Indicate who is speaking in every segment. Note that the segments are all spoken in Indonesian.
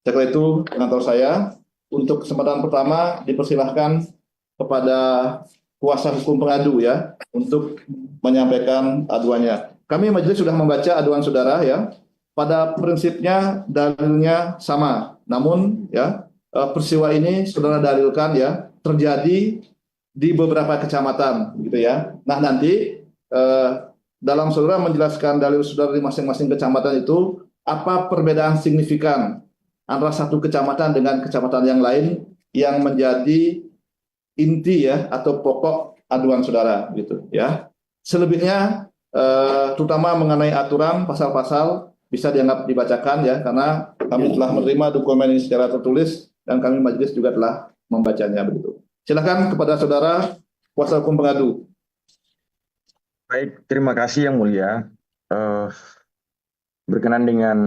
Speaker 1: Setelah itu, pengantar saya, untuk kesempatan pertama dipersilahkan kepada kuasa hukum pengadu ya untuk menyampaikan aduannya. Kami majelis sudah membaca aduan saudara ya. Pada prinsipnya dalilnya sama, namun ya peristiwa ini saudara dalilkan ya terjadi di beberapa kecamatan gitu ya. Nah nanti dalam saudara menjelaskan dalil saudara di masing-masing kecamatan itu apa perbedaan signifikan antara satu kecamatan dengan kecamatan yang lain yang menjadi inti ya atau pokok aduan saudara gitu ya. Selebihnya terutama mengenai aturan pasal-pasal bisa dianggap dibacakan ya karena kami telah menerima dokumen ini secara tertulis dan kami majelis juga telah membacanya begitu. Silakan kepada saudara kuasa hukum pengadu.
Speaker 2: Baik, terima kasih Yang Mulia. Berkenan dengan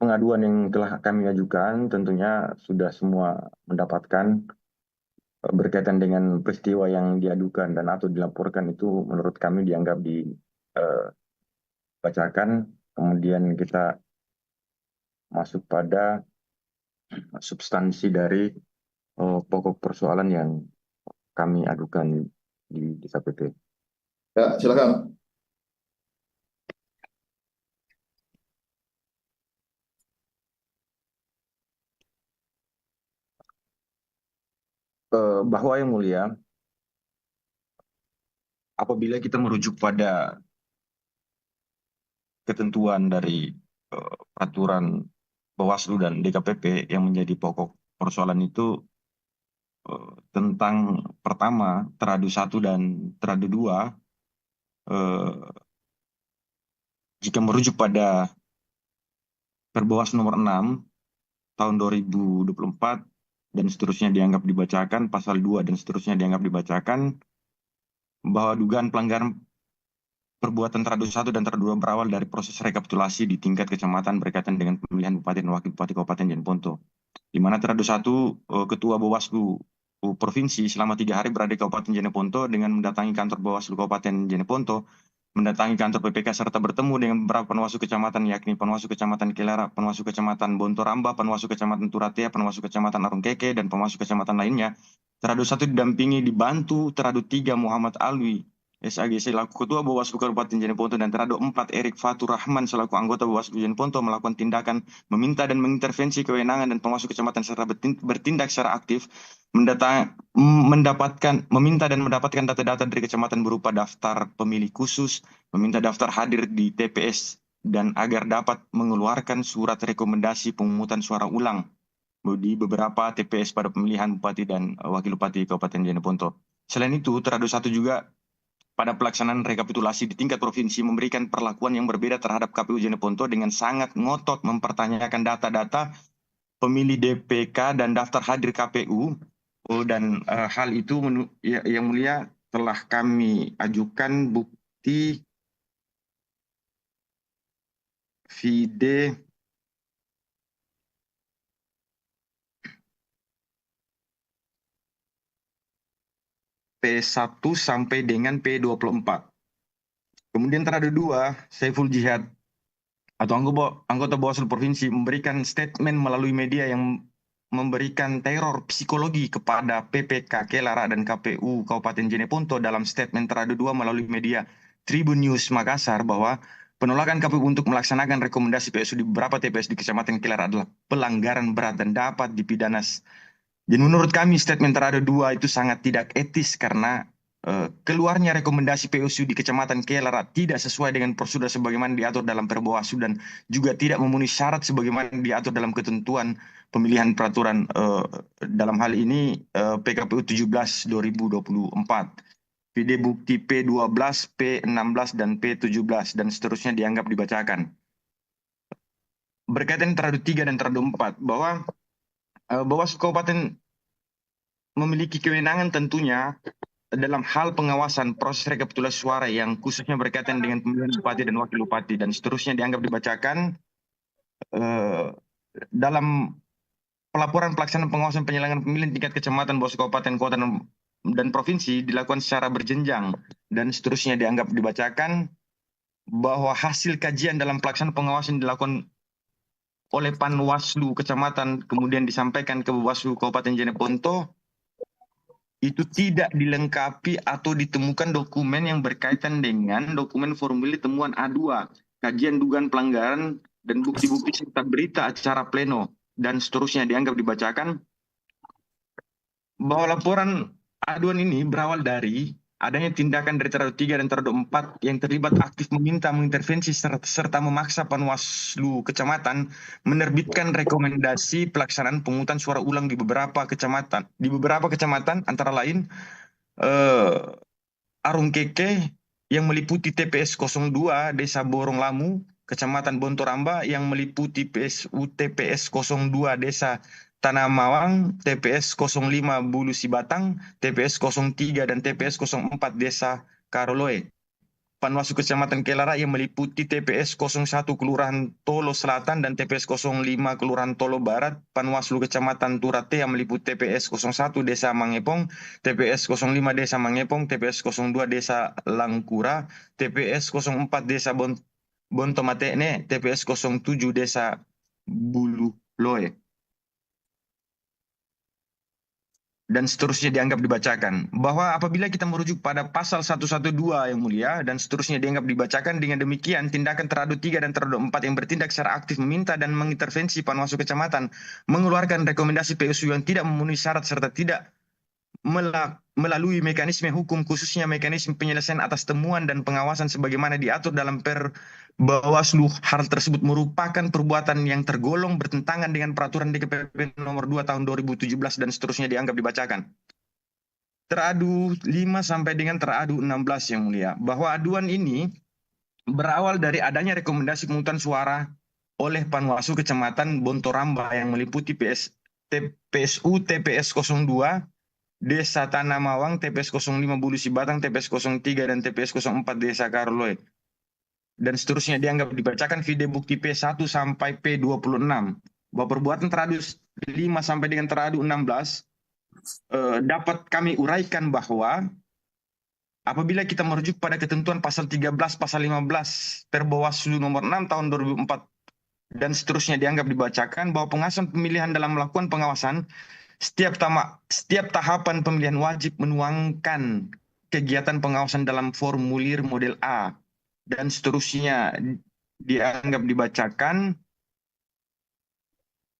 Speaker 2: pengaduan yang telah kami ajukan, tentunya sudah semua mendapatkan berkaitan dengan peristiwa yang diadukan dan atau dilaporkan itu menurut kami dianggap dibacakan. Kemudian kita masuk pada substansi dari pokok persoalan yang kami adukan di DKPP.
Speaker 1: Ya, silakan.
Speaker 2: Bahwa Yang Mulia, apabila kita merujuk pada ketentuan dari peraturan Bawaslu dan DKPP yang menjadi pokok persoalan itu tentang pertama teradu 1 dan teradu 2, jika merujuk pada Perbawaslu nomor 6 tahun 2024 dan seterusnya dianggap dibacakan, pasal 2 dan seterusnya dianggap dibacakan, bahwa dugaan pelanggaran perbuatan teradu 1 dan teradu 2 berawal dari proses rekapitulasi di tingkat kecamatan berkaitan dengan pemilihan bupati dan wakil bupati Kabupaten Jeneponto, di mana teradu 1 Ketua Bawaslu Provinsi selama 3 hari berada di Kabupaten Jeneponto dengan mendatangi kantor Bawaslu Kabupaten Jeneponto, mendatangi kantor PPK serta bertemu dengan beberapa panwaslu kecamatan yakni Panwaslu Kecamatan Kilara, Panwaslu Kecamatan Bontoramba, Panwaslu Kecamatan Turatea, Panwaslu Kecamatan Arungkeke, dan Panwaslu Kecamatan lainnya. Teradu 1 didampingi dibantu teradu 3 Muhammad Alwi SAG selaku Ketua Bawaslu Kabupaten Jeneponto dan teradu 4 Erik Fatur Rahman selaku anggota Bawaslu Jeneponto melakukan tindakan meminta dan mengintervensi kewenangan dan Panwaslu Kecamatan serta bertindak secara aktif meminta dan mendapatkan data-data dari kecamatan berupa daftar pemilih khusus, meminta daftar hadir di TPS, dan agar dapat mengeluarkan surat rekomendasi pemungutan suara ulang di beberapa TPS pada pemilihan Bupati dan Wakil Bupati Kabupaten Jeneponto. Selain itu, teradu 1 juga pada pelaksanaan rekapitulasi di tingkat provinsi memberikan perlakuan yang berbeda terhadap KPU Jeneponto dengan sangat ngotot mempertanyakan data-data pemilih DPK dan daftar hadir KPU. Dan hal itu Yang Mulia telah kami ajukan bukti vide P1 sampai dengan P24. Kemudian terada 2, Saiful Jihad atau anggota Bawaslu Provinsi memberikan statement melalui media yang memberikan teror psikologi kepada PPK Kelara dan KPU Kabupaten Jeneponto. Dalam statement terada 2 melalui media Tribun News Makassar bahwa penolakan KPU untuk melaksanakan rekomendasi PSU di beberapa TPS di Kecamatan Kelara adalah pelanggaran berat dan dapat dipidana. Dan menurut kami statement terada 2 itu sangat tidak etis karena keluarnya rekomendasi PSU di Kecamatan Kelara tidak sesuai dengan prosedur sebagaimana diatur dalam Perbawaslu dan juga tidak memenuhi syarat sebagaimana diatur dalam ketentuan pemilihan peraturan dalam hal ini PKPU 17 2024. Vide bukti P12, P16 dan P17 dan seterusnya dianggap dibacakan. Berkaitan teradu 3 dan teradu 4 bahwa Bawaslu Kabupaten memiliki kewenangan tentunya dalam hal pengawasan proses rekapitulasi suara yang khususnya berkaitan dengan pemilihan bupati dan wakil bupati dan seterusnya dianggap dibacakan dalam pelaporan pelaksanaan pengawasan penyelenggaraan pemilihan tingkat kecamatan, Bawaslu Kabupaten, Kota dan Provinsi dilakukan secara berjenjang dan seterusnya dianggap dibacakan bahwa hasil kajian dalam pelaksanaan pengawasan dilakukan oleh Panwaslu Kecamatan kemudian disampaikan ke Bawaslu Kabupaten Jeneponto itu tidak dilengkapi atau ditemukan dokumen yang berkaitan dengan dokumen formulir temuan A2, kajian dugaan pelanggaran dan bukti-bukti serta berita acara pleno dan seterusnya dianggap dibacakan, bahwa laporan aduan ini berawal dari adanya tindakan dari teradu 3 dan teradu 4 yang terlibat aktif meminta mengintervensi serta memaksa Panwaslu Kecamatan menerbitkan rekomendasi pelaksanaan pemungutan suara ulang di beberapa kecamatan. Di beberapa kecamatan antara lain Arungkeke yang meliputi TPS 02 Desa Borong Lamu, Kecamatan Bontoramba yang meliputi TPS 02 Desa Tanah Mawang, TPS 05 Bulu Sibatang, TPS 03 dan TPS 04 Desa Karoloe. Panwaslu Kecamatan Kelara yang meliputi TPS 01 Kelurahan Tolo Selatan dan TPS 05 Kelurahan Tolo Barat, Panwaslu Kecamatan Turate yang meliputi TPS 01 Desa Mangepong, TPS 05 Desa Mangepong, TPS 02 Desa Langkura, TPS 04 Desa Bontomatene, TPS 07 Desa Bulu Loe. Dan seterusnya dianggap dibacakan. Bahwa apabila kita merujuk pada pasal 112 yang mulia dan seterusnya dianggap dibacakan, dengan demikian tindakan teradu 3 dan teradu 4 yang bertindak secara aktif meminta dan mengintervensi Panwaslu Kecamatan mengeluarkan rekomendasi PSU yang tidak memenuhi syarat serta tidak melalui mekanisme hukum khususnya mekanisme penyelesaian atas temuan dan pengawasan sebagaimana diatur dalam Bawaslu, hal tersebut merupakan perbuatan yang tergolong bertentangan dengan peraturan DKPP nomor 2 tahun 2017 dan seterusnya dianggap dibacakan. Teradu 5 sampai dengan teradu 16 yang mulia, bahwa aduan ini berawal dari adanya rekomendasi pemungutan suara oleh Panwaslu Kecamatan Bontoramba yang meliputi PSU TPS 02 Desa Tanah Mawang, TPS 05 Bulu Sibatang, TPS 03 dan TPS 04 Desa Karoloe. Dan seterusnya dianggap dibacakan video bukti P1 sampai P26. Bahwa perbuatan teradu 5 sampai dengan teradu 16 dapat kami uraikan bahwa apabila kita merujuk pada ketentuan pasal 13, pasal 15 Perbawaslu nomor 6 tahun 2004 dan seterusnya dianggap dibacakan bahwa pengawasan pemilihan dalam melakukan pengawasan setiap tahapan pemilihan wajib menuangkan kegiatan pengawasan dalam formulir model A dan seterusnya dianggap dibacakan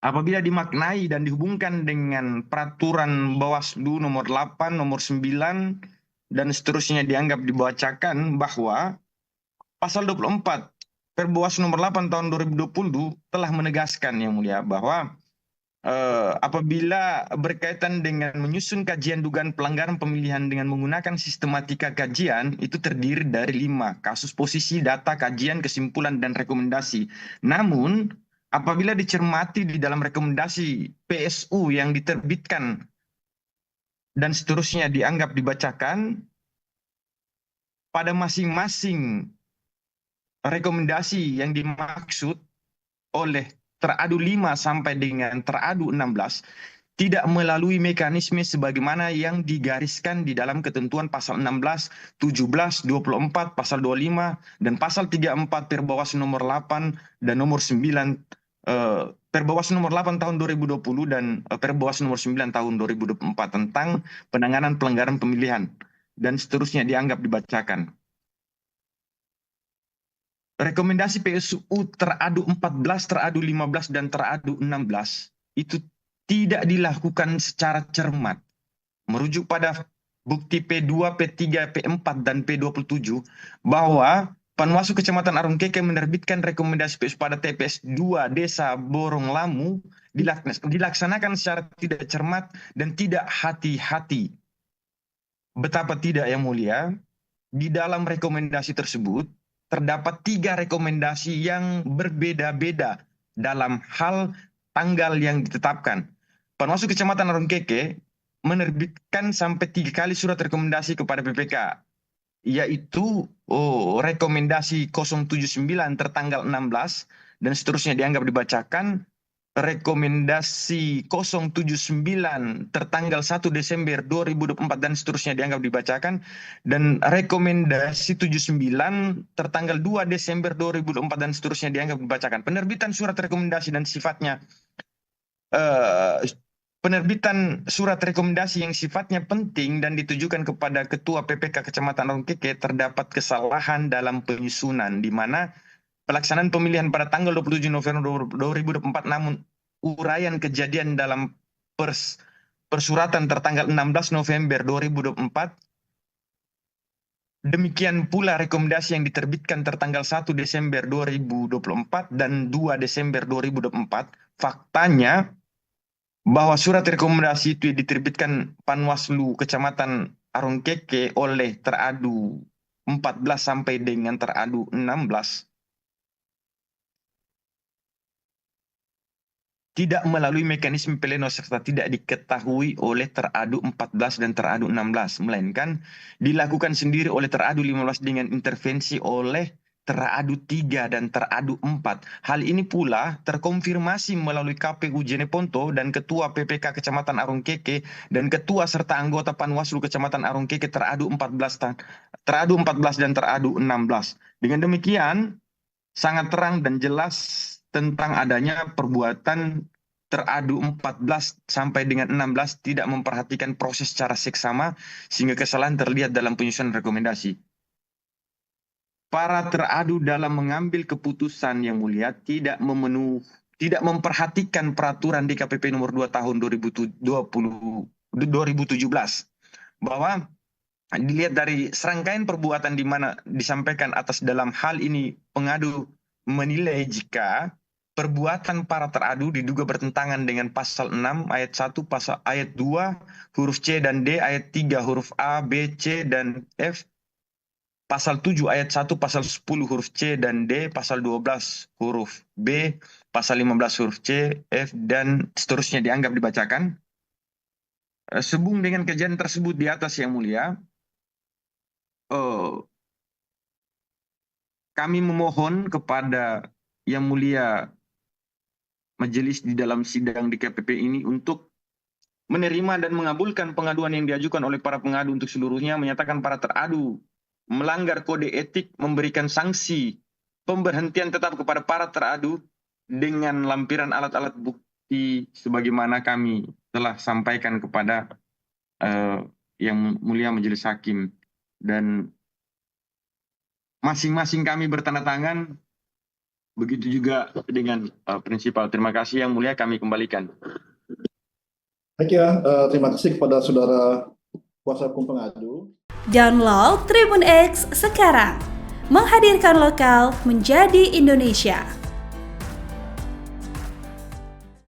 Speaker 2: apabila dimaknai dan dihubungkan dengan peraturan Bawaslu nomor 8, nomor 9 dan seterusnya dianggap dibacakan bahwa pasal 24 Perbawaslu nomor 8 tahun 2020 telah menegaskan yang mulia bahwa apabila berkaitan dengan menyusun kajian dugaan pelanggaran pemilihan dengan menggunakan sistematika kajian, itu terdiri dari 5 kasus, posisi, data, kajian, kesimpulan, dan rekomendasi. Namun, apabila dicermati di dalam rekomendasi PSU yang diterbitkan dan seterusnya dianggap dibacakan, pada masing-masing rekomendasi yang dimaksud oleh teradu 5 sampai dengan teradu 16 tidak melalui mekanisme sebagaimana yang digariskan di dalam ketentuan pasal 16, 17, 24, pasal 25, dan pasal 34 Perbawaslu nomor 8 dan nomor 9 Perbawaslu nomor 8 tahun 2020 dan Perbawaslu nomor 9 tahun 2024 tentang penanganan pelanggaran pemilihan dan seterusnya dianggap dibacakan. Rekomendasi PSU teradu 14, teradu 15, dan teradu 16 itu tidak dilakukan secara cermat. Merujuk pada bukti P2, P3, P4, dan P27 bahwa Panwaslu Kecamatan Arungkeke menerbitkan rekomendasi PSU pada TPS 2 Desa Borong Lamu dilaksanakan secara tidak cermat dan tidak hati-hati. Betapa tidak, yang mulia, di dalam rekomendasi tersebut terdapat 3 rekomendasi yang berbeda-beda dalam hal tanggal yang ditetapkan. Panwaslu Kecamatan Arungkeke menerbitkan sampai 3 kali surat rekomendasi kepada PPK, yaitu rekomendasi 079 tertanggal 16 dan seterusnya dianggap dibacakan rekomendasi 079 tertanggal 1 Desember 2024 dan seterusnya dianggap dibacakan, dan rekomendasi 79 tertanggal 2 Desember 2024 dan seterusnya dianggap dibacakan. Penerbitan surat rekomendasi dan sifatnya penerbitan surat rekomendasi yang sifatnya penting dan ditujukan kepada Ketua PPK Kecamatan Arungkeke terdapat kesalahan dalam penyusunan, di mana pelaksanaan pemilihan pada tanggal 27 November 2024, namun uraian kejadian dalam persuratan tertanggal 16 November 2024. Demikian pula rekomendasi yang diterbitkan tertanggal 1 Desember 2024 dan 2 Desember 2024. Faktanya bahwa surat rekomendasi itu diterbitkan Panwaslu Kecamatan Arungkeke oleh teradu 14 sampai dengan teradu 16 tidak melalui mekanisme pleno serta tidak diketahui oleh teradu 14 dan teradu 16, melainkan dilakukan sendiri oleh teradu 15 dengan intervensi oleh teradu 3 dan teradu 4. Hal ini pula terkonfirmasi melalui KPU Jeneponto dan Ketua PPK Kecamatan Arungkeke dan Ketua serta anggota Panwaslu Kecamatan Arungkeke teradu 14 dan teradu 16. Dengan demikian, sangat terang dan jelas tentang adanya perbuatan teradu 14 sampai dengan 16 tidak memperhatikan proses secara seksama sehingga kesalahan terlihat dalam penyusunan rekomendasi. Para teradu dalam mengambil keputusan yang mulia tidak memperhatikan peraturan DKPP nomor 2 tahun 2017 bahwa dilihat dari serangkaian perbuatan di mana disampaikan atas. Dalam hal ini pengadu menilai jika perbuatan para teradu diduga bertentangan dengan pasal 6 ayat 1, pasal ayat 2 huruf C dan D, ayat 3 huruf A, B, C dan F, pasal 7 ayat 1, pasal 10 huruf C dan D, pasal 12 huruf B, pasal 15 huruf C, F dan seterusnya dianggap dibacakan. Sehubung dengan kejadian tersebut di atas yang mulia, kami memohon kepada yang mulia majelis di dalam sidang DKPP ini untuk menerima dan mengabulkan pengaduan yang diajukan oleh para pengadu untuk seluruhnya, menyatakan para teradu melanggar kode etik, memberikan sanksi pemberhentian tetap kepada para teradu dengan lampiran alat-alat bukti sebagaimana kami telah sampaikan kepada yang mulia majelis hakim, dan masing-masing kami bertanda tangan. Begitu juga dengan prinsipal. Terima kasih yang mulia, kami kembalikan.
Speaker 1: Baik ya, terima kasih kepada saudara kuasa hukum pengadu.
Speaker 3: Download Tribun X sekarang, menghadirkan lokal menjadi Indonesia.